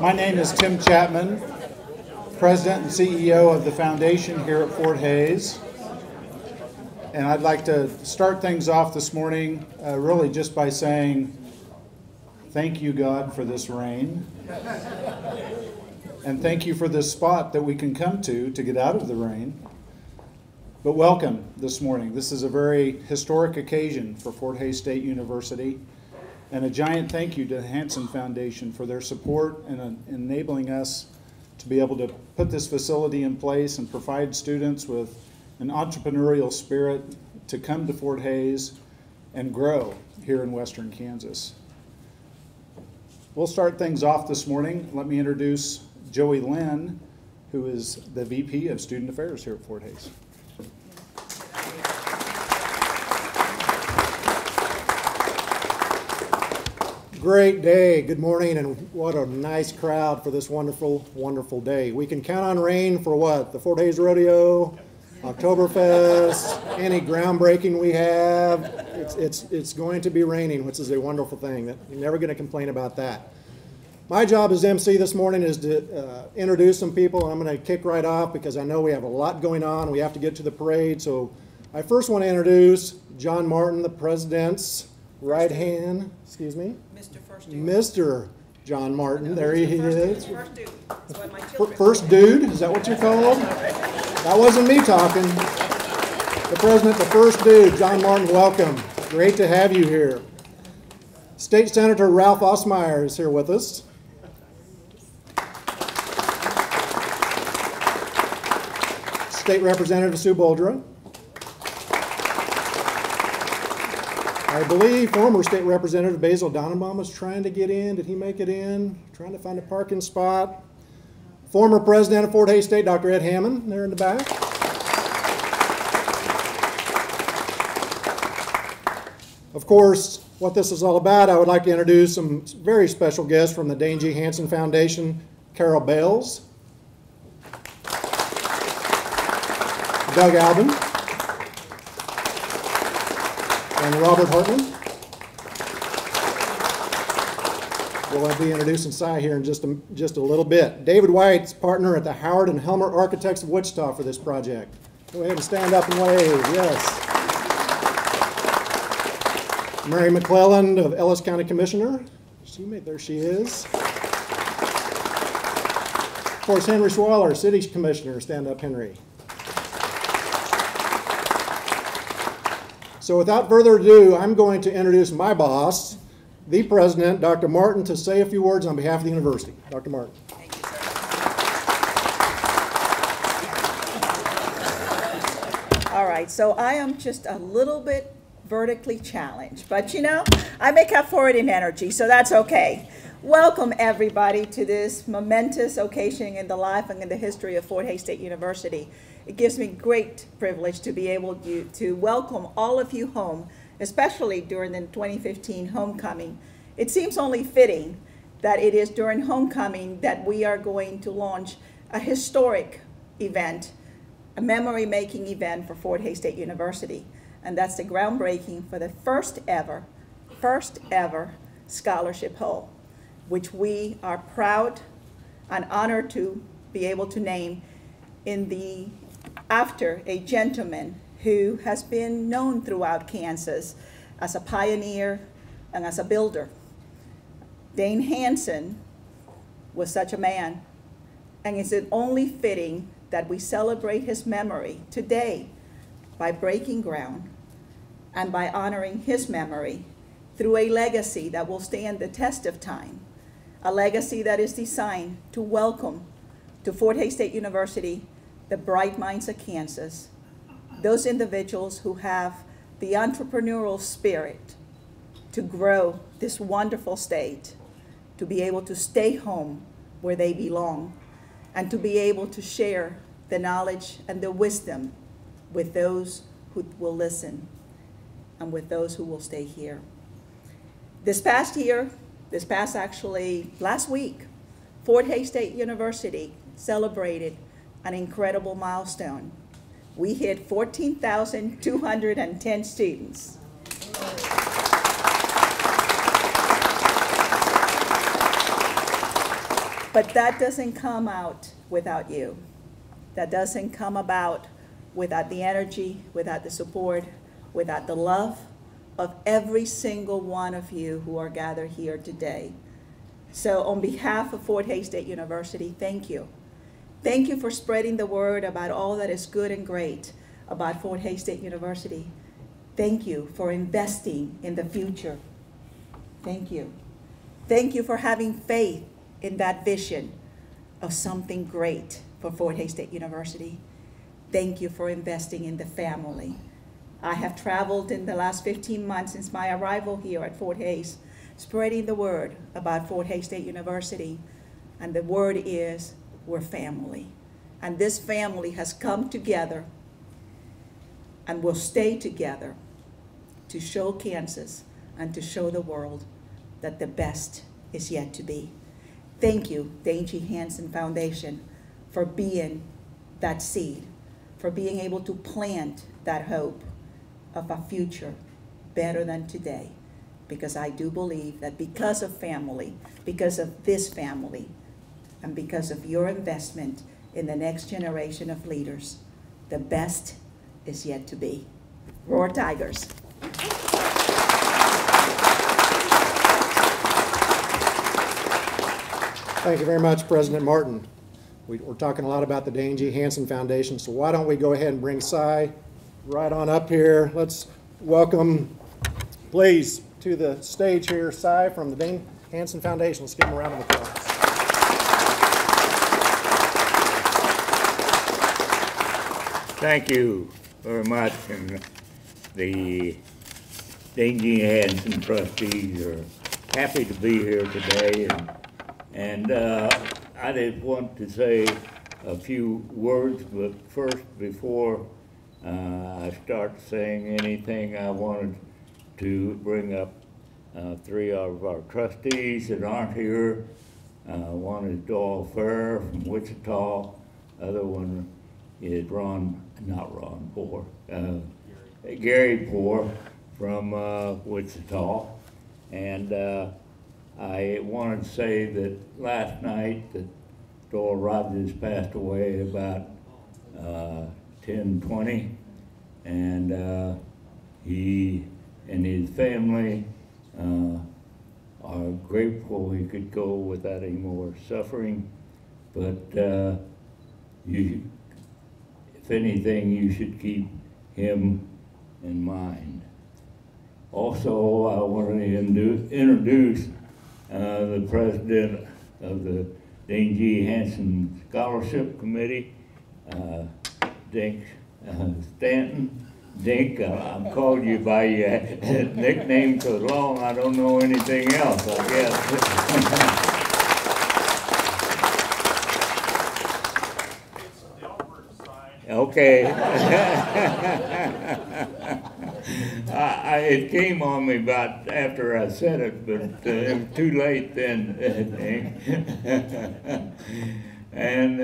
My name is Tim Chapman, President and CEO of the Foundation here at Fort Hays. And I'd like to start things off this morning really just by saying thank you, God, for this rain. And thank you for this spot that we can come to get out of the rain. But welcome this morning. This is a very historic occasion for Fort Hays State University. And a giant thank you to the Hansen Foundation for their support and enabling us to be able to put this facility in place and provide students with an entrepreneurial spirit to come to Fort Hays and grow here in Western Kansas. We'll start things off this morning. Let me introduce Joey Lynn, who is the VP of Student Affairs here at Fort Hays. Great day. Good morning, and what a nice crowd for this wonderful, wonderful day. We can count on rain for what? The Fort Hays Rodeo, Oktoberfest, any groundbreaking we have. It's going to be raining, which is a wonderful thing. You're never going to complain about that. My job as MC this morning is to introduce some people, and I'm going to kick right off because I know we have a lot going on. We have to get to the parade, so I first want to introduce John Martin, the President's right hand, excuse me? Mr. First Dude. Mr. John Martin, there he is. First Dude. That's what my children First Dude, is that what you're called? That wasn't me talking. The President, the First Dude, John Martin, welcome. Great to have you here. State Senator Ralph Osmeyer is here with us. State Representative Sue Boldra. I believe former State Representative Basil Donenbaum was trying to get in. Did he make it in? Trying to find a parking spot. Former President of Fort Hays State, Dr. Ed Hammond, there in the back. Of course, what this is all about, I would like to introduce some very special guests from the Dane G. Hansen Foundation, Carol Bales, Doug Albin, and Robert Hartman. We'll be introducing Cy here in just a little bit. David White's partner at the Howard and Helmer Architects of Wichita for this project. Go ahead and stand up and wave, yes. Mary McClelland of Ellis County Commissioner. There she is. Of course, Henry Schwaller, City Commissioner. Stand up, Henry. So without further ado, I'm going to introduce my boss, the President, Dr. Martin, to say a few words on behalf of the university. Dr. Martin. Thank you, sir. All right, so I am just a little bit vertically challenged, but you know, I make up for it in energy, so that's okay. Welcome everybody to this momentous occasion in the life and in the history of Fort Hays State University. It gives me great privilege to be able to welcome all of you home, especially during the 2015 homecoming. It seems only fitting that it is during homecoming that we are going to launch a historic event, a memory-making event for Fort Hays State University. And that's the groundbreaking for the first ever scholarship hall, which we are proud and honored to be able to name after a gentleman who has been known throughout Kansas as a pioneer and as a builder. Dane Hansen was such a man, and it's only fitting that we celebrate his memory today by breaking ground and by honoring his memory through a legacy that will stand the test of time, a legacy that is designed to welcome to Fort Hays State University the bright minds of Kansas, those individuals who have the entrepreneurial spirit to grow this wonderful state, to be able to stay home where they belong, and to be able to share the knowledge and the wisdom with those who will listen and with those who will stay here. Last week, Fort Hays State University celebrated an incredible milestone. We hit 14,210 students. But that doesn't come out without you. That doesn't come about without the energy, without the support, without the love of every single one of you who are gathered here today. So on behalf of Fort Hays State University, thank you. Thank you for spreading the word about all that is good and great about Fort Hays State University. Thank you for investing in the future. Thank you. Thank you for having faith in that vision of something great for Fort Hays State University. Thank you for investing in the family. I have traveled in the last 15 months since my arrival here at Fort Hays, spreading the word about Fort Hays State University. And the word is, we're family. And this family has come together and will stay together to show Kansas and to show the world that the best is yet to be. Thank you, Dane Hansen Foundation, for being that seed, for being able to plant that hope of a future better than today. Because I do believe that because of family, because of this family, and because of your investment in the next generation of leaders, the best is yet to be. Roar Tigers. Thank you very much, President Martin. We're talking a lot about the Dane G. Hansen Foundation, so why don't we go ahead and bring Cy right on up here. Let's welcome, please, to the stage here, Cy from the Dane Hansen Foundation. Let's give him a round of applause. Thank you very much, and the Dane G. Hansen trustees are happy to be here today, and I just want to say a few words, but first, before I start saying anything, I wanted to bring up three of our trustees that aren't here. One is Doyle Fair from Wichita. Other one is Gary Poor from Wichita. And I wanted to say that last night that Doyle Rogers passed away about 10:20, and he and his family are grateful he could go without any more suffering. But if anything, you should keep him in mind. Also, I want to introduce the president of the Dane G. Hansen Scholarship Committee, Dink Stanton. Dink, I'm calling you by your nickname so long I don't know anything else, I guess. Okay. It came on me about after I said it, but it was too late then. And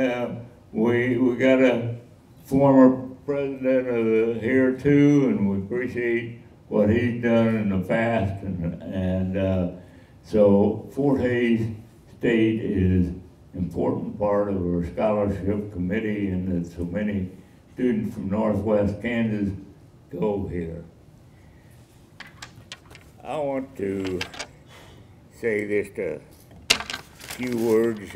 we got a former president of here too, and we appreciate what he's done in the past. And so Fort Hays State is an important part of our scholarship committee, and that so many students from Northwest Kansas go here. I want to say just a few words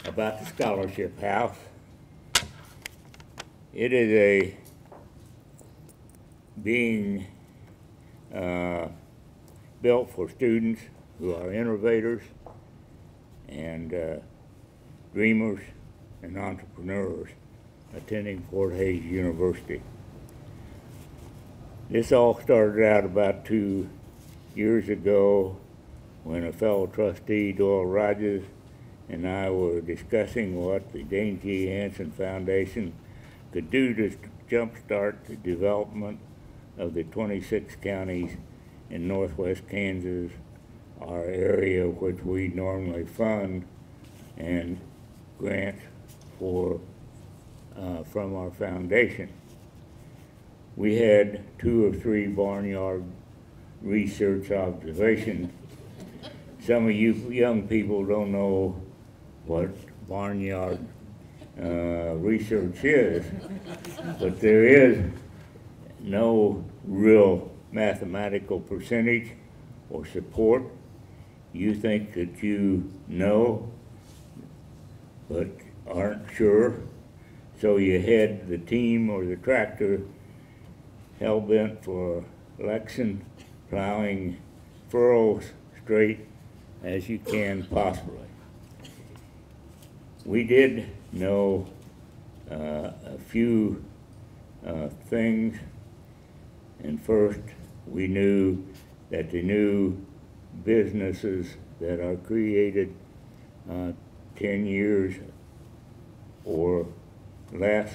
about the Scholarship House. It is being built for students who are innovators and dreamers and entrepreneurs attending Fort Hays University. This all started out about 2 years ago when a fellow trustee, Doyle Rogers, and I were discussing what the Dane G. Hansen Foundation could do to jumpstart the development of the 26 counties in northwest Kansas, our area which we normally fund and grant for from our foundation. We had 2 or 3 barnyard research observations some of you young people don't know what barnyard research is, but there is no real mathematical percentage or support. You think that you know, but aren't sure, so you head the team or the tractor hell-bent for election, plowing furrows straight as you can possibly. We did know a few things, and first we knew that the new businesses that are created 10 years or less,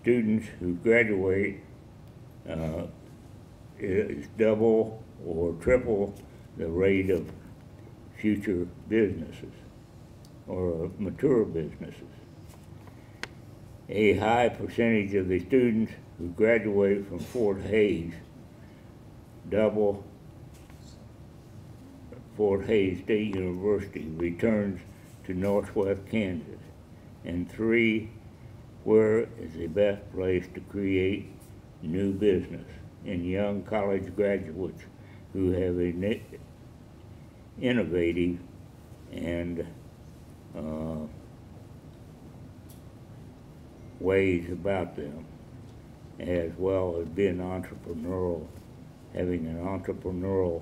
students who graduate is double or triple the rate of future businesses or mature businesses. A high percentage of the students who graduate from Fort Hays, double Fort Hays State University, returns to Northwest Kansas. And 3, where is the best place to create new business? In young college graduates who have innovative and ways about them, as well as being entrepreneurial, having an entrepreneurial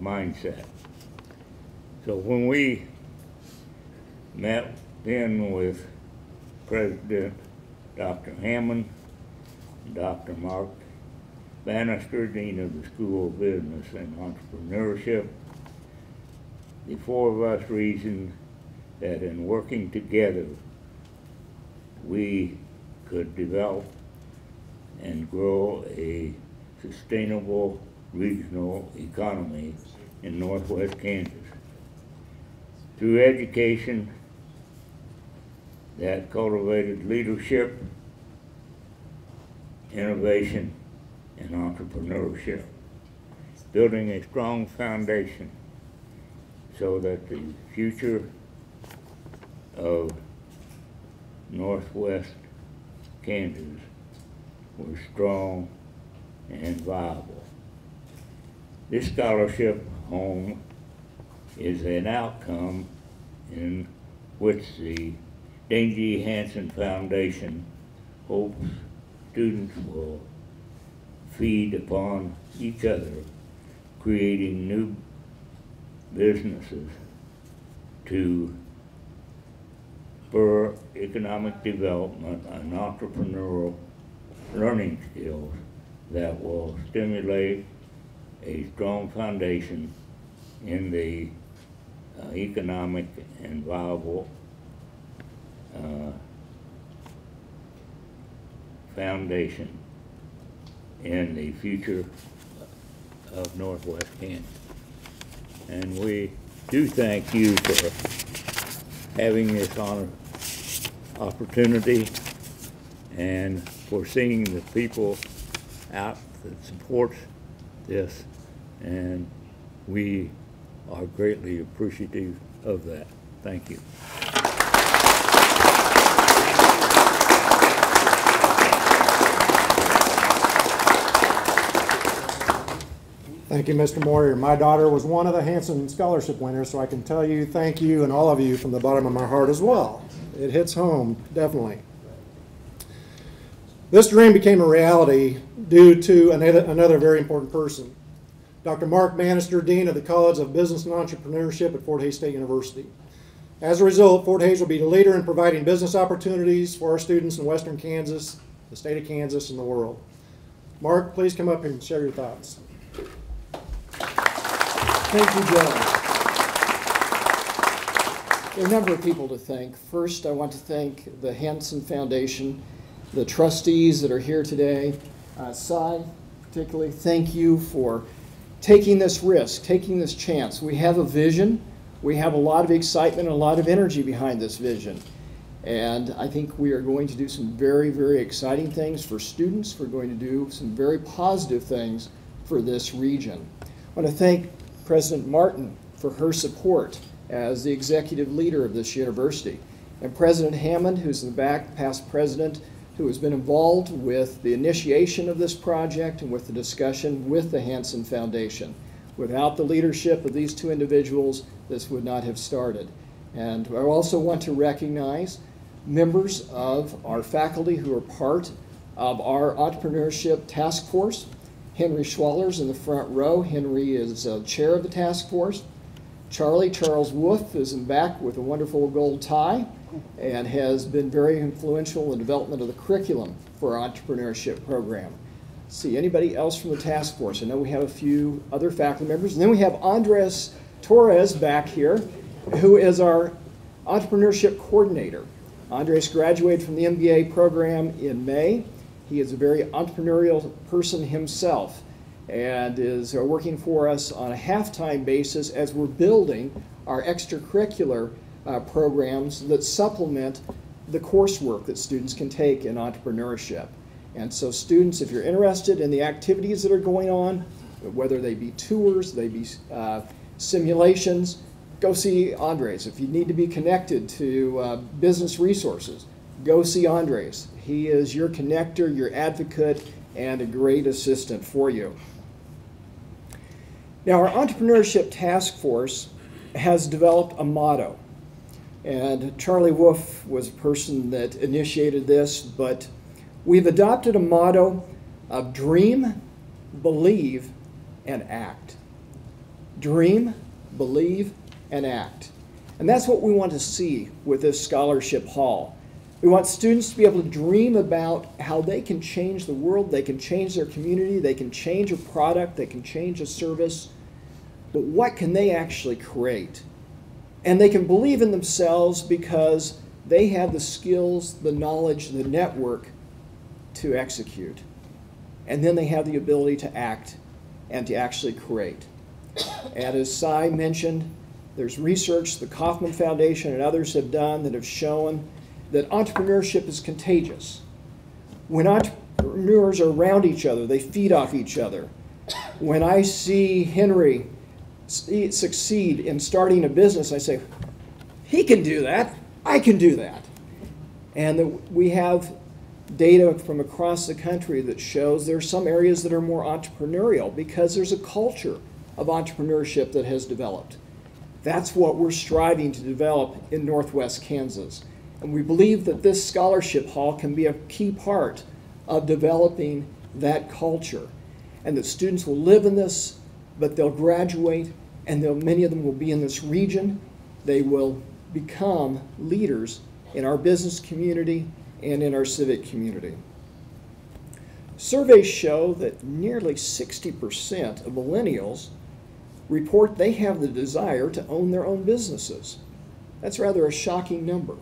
mindset. So when we met then with President Dr. Hammond, Dr. Mark Banister, Dean of the School of Business and Entrepreneurship, the 4 of us reasoned that in working together we could develop and grow a sustainable regional economy in Northwest Kansas through education that cultivated leadership, innovation, and entrepreneurship, building a strong foundation so that the future of Northwest Kansas was strong and viable. This scholarship home is an outcome in which the Dane Hansen Foundation hopes students will feed upon each other, creating new businesses to spur economic development and entrepreneurial learning skills that will stimulate a strong foundation in the economic and viable foundation in the future of Northwest Kansas. And we do thank you for having this opportunity and for seeing the people out that supports this, and we are greatly appreciative of that. Thank you. Thank you, Mr. Moyer. My daughter was one of the Hansen Scholarship winners, so I can tell you thank you and all of you from the bottom of my heart as well. It hits home, definitely. This dream became a reality due to another very important person, Dr. Mark Banister, Dean of the College of Business and Entrepreneurship at Fort Hays State University. As a result, Fort Hays will be the leader in providing business opportunities for our students in Western Kansas, the state of Kansas, and the world. Mark, please come up and share your thoughts. Thank you, Joe. There are a number of people to thank. First, I want to thank the Hansen Foundation, the trustees that are here today. Cy, particularly, thank you for taking this risk, taking this chance. We have a vision. We have a lot of excitement and a lot of energy behind this vision. And I think we are going to do some very, very exciting things for students. We're going to do some very positive things for this region. I want to thank President Martin for her support as the executive leader of this university. And President Hammond, who's in the back, past president, who has been involved with the initiation of this project and with the discussion with the Hansen Foundation. Without the leadership of these two individuals, this would not have started. And I also want to recognize members of our faculty who are part of our entrepreneurship task force. Henry Schwaller's in the front row. Henry is chair of the task force. Charles Wolf is in back with a wonderful gold tie and has been very influential in the development of the curriculum for our entrepreneurship program. See, anybody else from the task force? I know we have a few other faculty members. And then we have Andres Torres back here, who is our entrepreneurship coordinator. Andres graduated from the MBA program in May. He is a very entrepreneurial person himself and is working for us on a half-time basis as we're building our extracurricular programs that supplement the coursework that students can take in entrepreneurship. And so students, if you're interested in the activities that are going on, whether they be tours, they be simulations, go see Andres. If you need to be connected to business resources, go see Andres. He is your connector, your advocate, and a great assistant for you. Now, our entrepreneurship task force has developed a motto. And Charlie Wolf was a person that initiated this, but we've adopted a motto of dream, believe, and act. Dream, believe, and act. And that's what we want to see with this scholarship hall. We want students to be able to dream about how they can change the world, they can change their community, they can change a product, they can change a service, but what can they actually create? And they can believe in themselves because they have the skills, the knowledge, the network to execute. And then they have the ability to act and to actually create. And as Cy mentioned, there's research the Kauffman Foundation and others have done that have shown that entrepreneurship is contagious. When entrepreneurs are around each other, they feed off each other. When I see Henry succeed in starting a business, I say, he can do that, I can do that. And we have data from across the country that shows there are some areas that are more entrepreneurial because there's a culture of entrepreneurship that has developed. That's what we're striving to develop in Northwest Kansas. And we believe that this scholarship hall can be a key part of developing that culture. And that students will live in this, but they'll graduate, and many of them will be in this region. They will become leaders in our business community and in our civic community. Surveys show that nearly 60% of millennials report they have the desire to own their own businesses. That's rather a shocking number.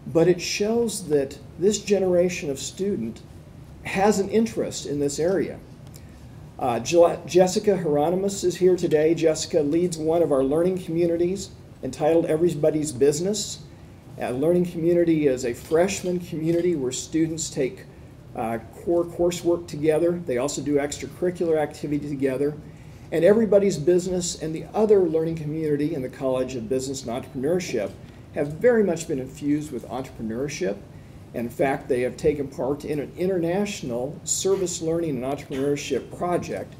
But it shows that this generation of student has an interest in this area. Jessica Hieronymus is here today. Jessica leads one of our learning communities entitled Everybody's Business. Learning community is a freshman community where students take core coursework together. They also do extracurricular activity together. And Everybody's Business and the other learning community in the College of Business and Entrepreneurship have very much been infused with entrepreneurship. In fact, they have taken part in an international service learning and entrepreneurship project.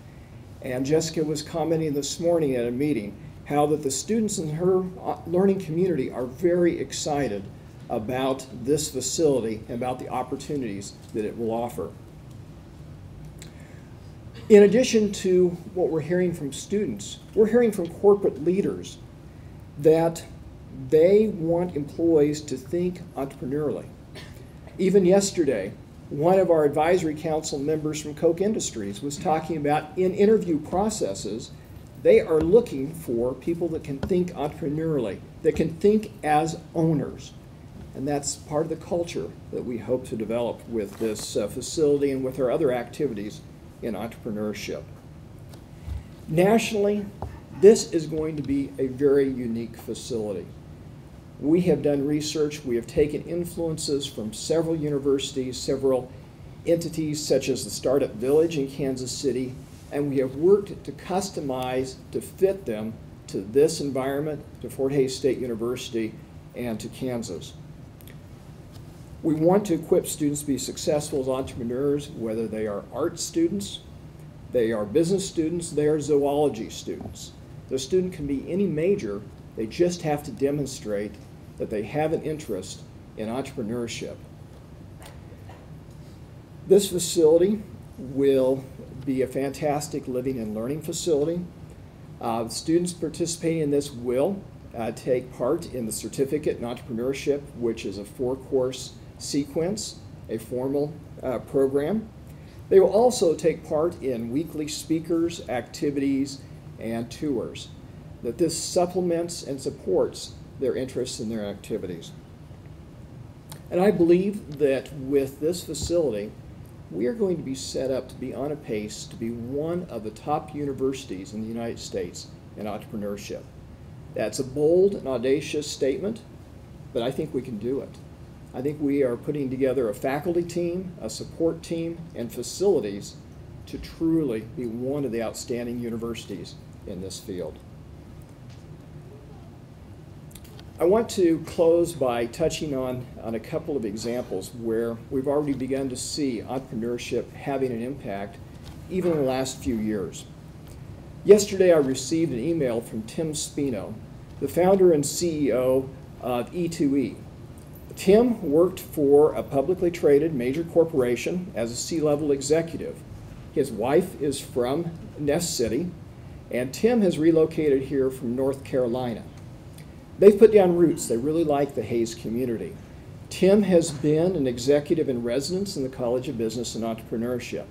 And Jessica was commenting this morning at a meeting how that the students in her learning community are very excited about this facility and about the opportunities that it will offer. In addition to what we're hearing from students, we're hearing from corporate leaders that they want employees to think entrepreneurially. Even yesterday, one of our advisory council members from Koch Industries was talking about in interview processes, they are looking for people that can think entrepreneurially, that can think as owners. And that's part of the culture that we hope to develop with this facility and with our other activities in entrepreneurship. Nationally, This is going to be a very unique facility. We have done research. We have taken influences from several universities, several entities such as the Startup Village in Kansas City, and we have worked to customize, to fit them to this environment, to Fort Hays State University, and to Kansas. We want to equip students to be successful as entrepreneurs, whether they are art students, they are business students, they are zoology students. The student can be any major, they just have to demonstrate that they have an interest in entrepreneurship. This facility will be a fantastic living and learning facility. Students participating in this will take part in the Certificate in Entrepreneurship, which is a 4-course sequence, a formal program. They will also take part in weekly speakers, activities, and tours. That this supplements and supports their interests in their activities. And I believe that with this facility, we are going to be set up to be on a pace to be one of the top universities in the United States in entrepreneurship. That's a bold and audacious statement, but I think we can do it. I think we are putting together a faculty team, a support team, and facilities to truly be one of the outstanding universities in this field. I want to close by touching on a couple of examples where we've already begun to see entrepreneurship having an impact even in the last few years. Yesterday I received an email from Tim Spino, the founder and CEO of E2E. Tim worked for a publicly traded major corporation as a C-level executive. His wife is from Nest City, and Tim has relocated here from North Carolina. They've put down roots. They really like the Hays community. Tim has been an executive in residence in the College of Business and Entrepreneurship.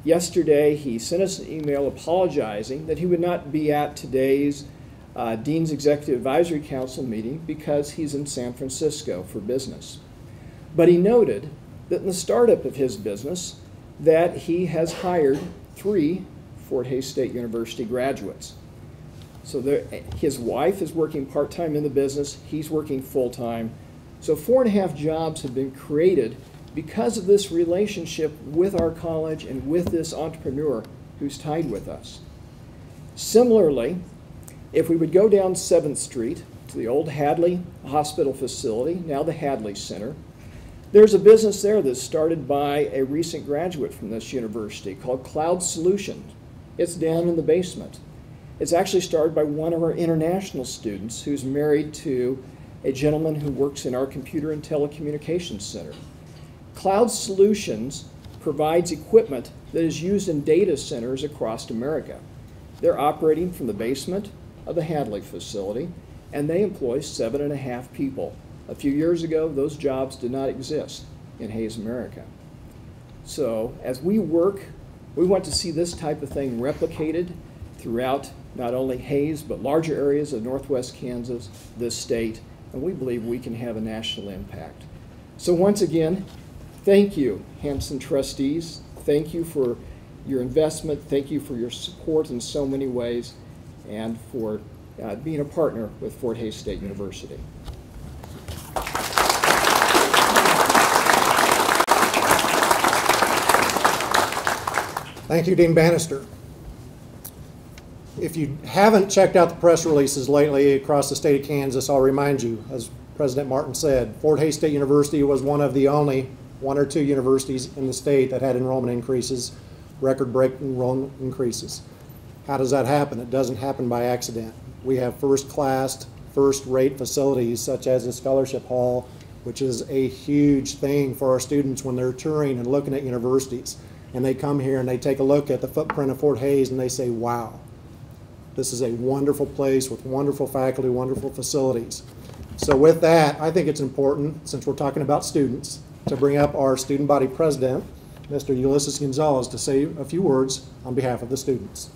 Yesterday, he sent us an email apologizing that he would not be at today's Dean's Executive Advisory Council meeting because he's in San Francisco for business. But he noted that in the startup of his business that he has hired 3 Fort Hays State University graduates. So his wife is working part-time in the business, he's working full-time. So 4.5 jobs have been created because of this relationship with our college and with this entrepreneur who's tied with us. Similarly, if we would go down 7th Street to the old Hadley Hospital facility, now the Hadley Center, there's a business there that's started by a recent graduate from this university called Cloud Solutions. It's down in the basement. It's actually started by one of our international students who's married to a gentleman who works in our Computer and Telecommunications Center. Cloud Solutions provides equipment that is used in data centers across America. They're operating from the basement of the Hadley facility, and they employ 7.5 people. A few years ago, those jobs did not exist in Hays, America. So as we work, we want to see this type of thing replicated throughout not only Hays, but larger areas of Northwest Kansas, this state, and we believe we can have a national impact. So once again, thank you, Hansen trustees. Thank you for your investment. Thank you for your support in so many ways, and for being a partner with Fort Hays State University. Thank you, Dean Banister. If you haven't checked out the press releases lately across the state of Kansas, I'll remind you, as President Martin said, Fort Hays State University was one of the only 1 or 2 universities in the state that had enrollment increases, record-breaking enrollment increases. How does that happen? It doesn't happen by accident. We have first-class, first-rate facilities such as the Scholarship Hall, which is a huge thing for our students when they're touring and looking at universities. And they come here and they take a look at the footprint of Fort Hays and they say, wow. This is a wonderful place with wonderful faculty, wonderful facilities. So with that, I think it's important, since we're talking about students, to bring up our student body president, Mr. Ulysses Gonzalez, to say a few words on behalf of the students.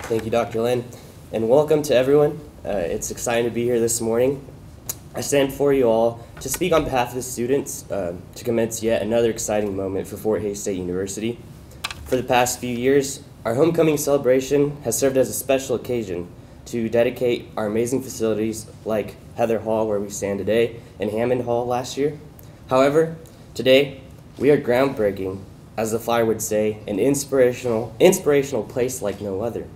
Thank you, Dr. Lynn, and welcome to everyone. It's exciting to be here this morning. I stand before you all to speak on behalf of the students to commence yet another exciting moment for Fort Hays State University. For the past few years, our homecoming celebration has served as a special occasion to dedicate our amazing facilities like Heather Hall, where we stand today, and Hammond Hall last year. However, today we are groundbreaking, as the flyer would say, an inspirational place like no other.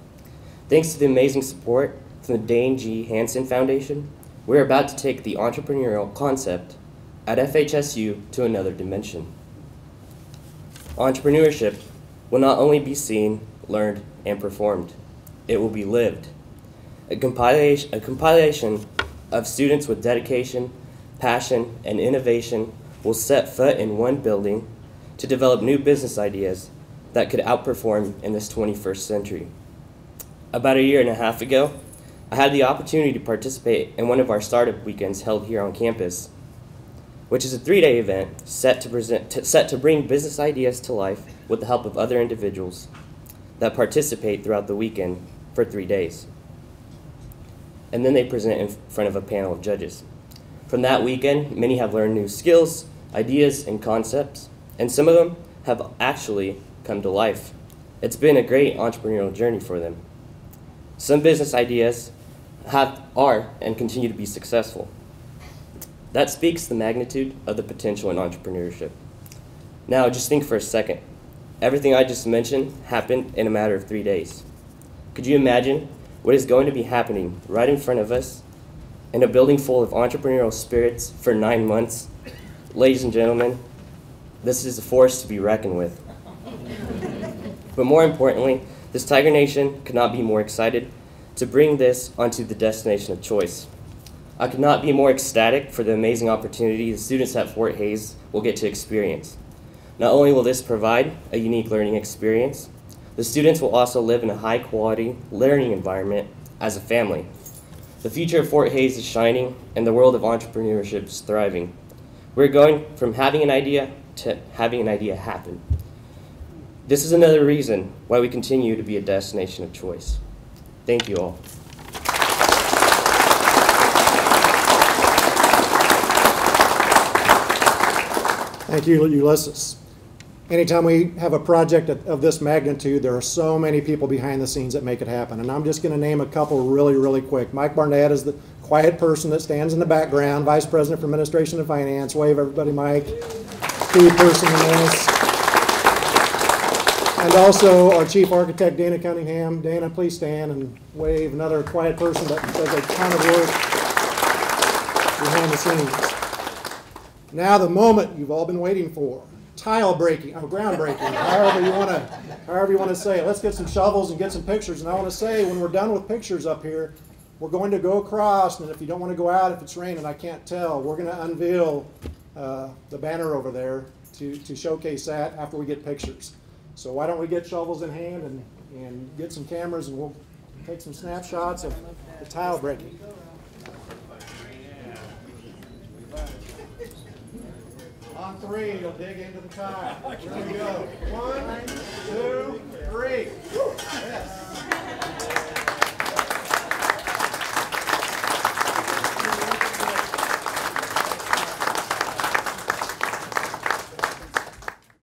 Thanks to the amazing support from the Dane G. Hansen Foundation, we're about to take the entrepreneurial concept at FHSU to another dimension. Entrepreneurship will not only be seen, learned, and performed, it will be lived. A compilation of students with dedication, passion, and innovation will set foot in one building to develop new business ideas that could outperform in this 21st century. About a year and a half ago, I had the opportunity to participate in one of our startup weekends held here on campus, which is a 3-day event set to bring business ideas to life with the help of other individuals that participate throughout the weekend for 3 days. And then they present in front of a panel of judges. From that weekend, many have learned new skills, ideas, and concepts, and some of them have actually come to life. It's been a great entrepreneurial journey for them. Some business ideas are and continue to be successful. That speaks the magnitude of the potential in entrepreneurship. Now, just think for a second. Everything I just mentioned happened in a matter of 3 days. Could you imagine what is going to be happening right in front of us in a building full of entrepreneurial spirits for 9 months? Ladies and gentlemen, this is a force to be reckoned with. But more importantly, this Tiger Nation could not be more excited to bring this onto the destination of choice. I could not be more ecstatic for the amazing opportunity the students at Fort Hays will get to experience. Not only will this provide a unique learning experience, the students will also live in a high-quality learning environment as a family. The future of Fort Hays is shining, and the world of entrepreneurship is thriving. We're going from having an idea to having an idea happen. This is another reason why we continue to be a destination of choice. Thank you all. Thank you, Ulysses. Anytime we have a project of this magnitude, there are so many people behind the scenes that make it happen. And I'm just going to name a couple really quick. Mike Barnett is the quiet person that stands in the background, Vice President for Administration and Finance. Wave, everybody, Mike. Key person in this. And also our Chief Architect, Dana Cunningham. Dana, please stand and wave. Another quiet person that does a ton of work behind the scenes. Now the moment you've all been waiting for. Tile breaking, or groundbreaking, however you want to say it. Let's get some shovels and get some pictures. And I want to say, when we're done with pictures up here, we're going to go across, and if you don't want to go out, if it's raining, I can't tell, we're going to unveil the banner over there to showcase that after we get pictures. So why don't we get shovels in hand and get some cameras, and we'll take some snapshots of the tile breaking. On 3, you'll dig into the tile. Here we go. 1, 2, 3. Yes.